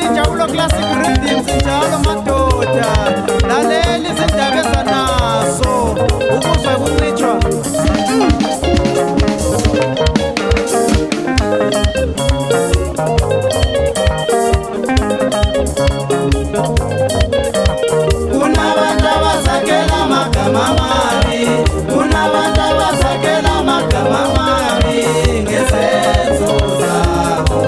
lalela injabulo classic rhythms njalo madoda, lalela izindaba ezanaso ukuzwa kuncitshwa. Kunabantu abazakela amagama amabi, kunabantu abazakela amagama amabi ngezenzo zabo.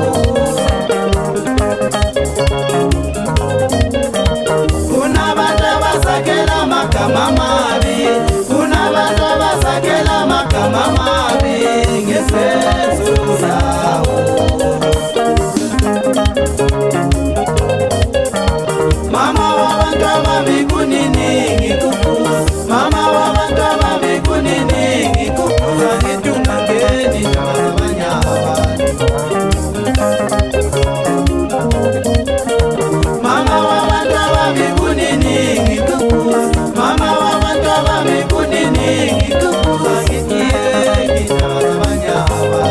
Kunabantu abazakela amagama amabi, kunabantu abazakela amagama amabi ngezenzo zabo. Mama wabantu ababi kuniningi kukuza, mama wabantu ababi kuniningi kukuza, ngithi ungangeni indaba zabanye abantu. Mama wabantu ababi kuniningi kukuza, mama wabantu ababi kuniningi kukuza, ngithi yeki indaba zabanye abantu.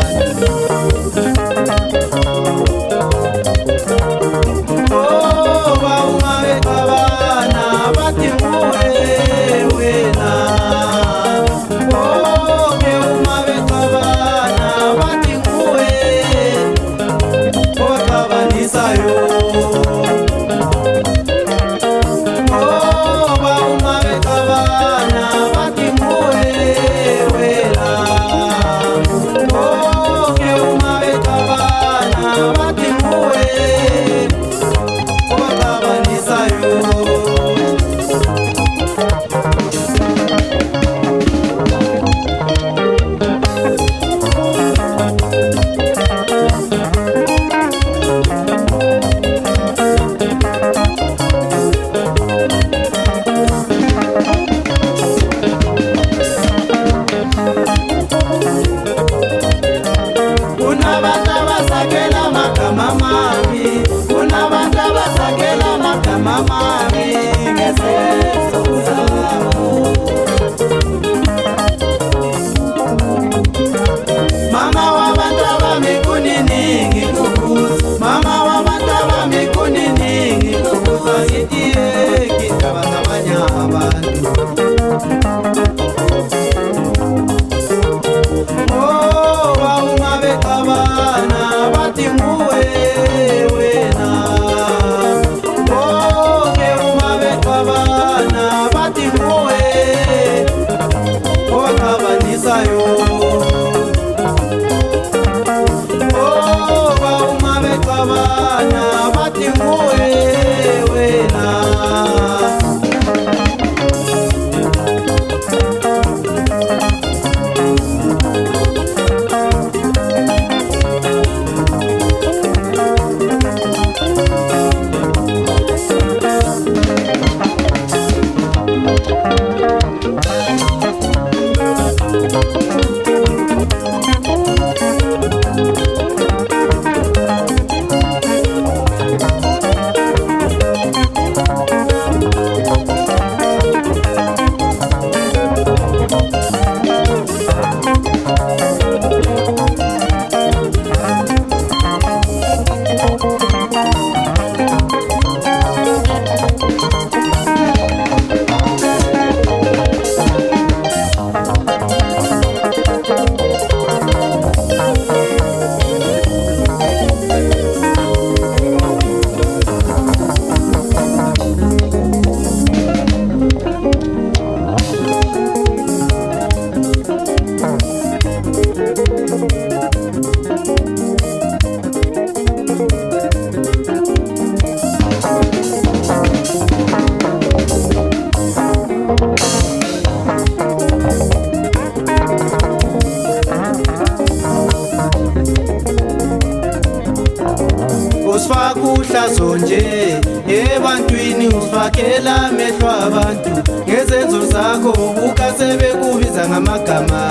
Uhlazo nje ebantwini ufakela amehlo abantu ngezenzo zakho ubuka sebekubiza ngamagama.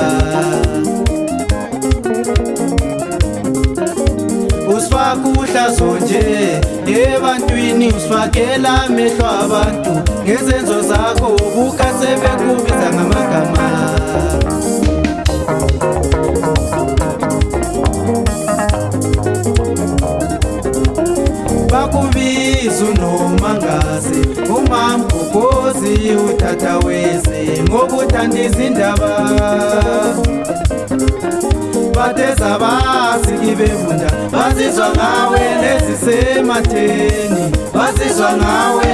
Usifaka uhlazo nje ebantwini usifakela amehlo abantu ngezenzo zakho ubuka sebekubiza ngamagama. bakubiza uNomangaze, uMamgobhozi utata weze ngokuthanda izindaba. Batheza basiki befunda bazizwa ngawe, lezisematheni bazizwa ngawe.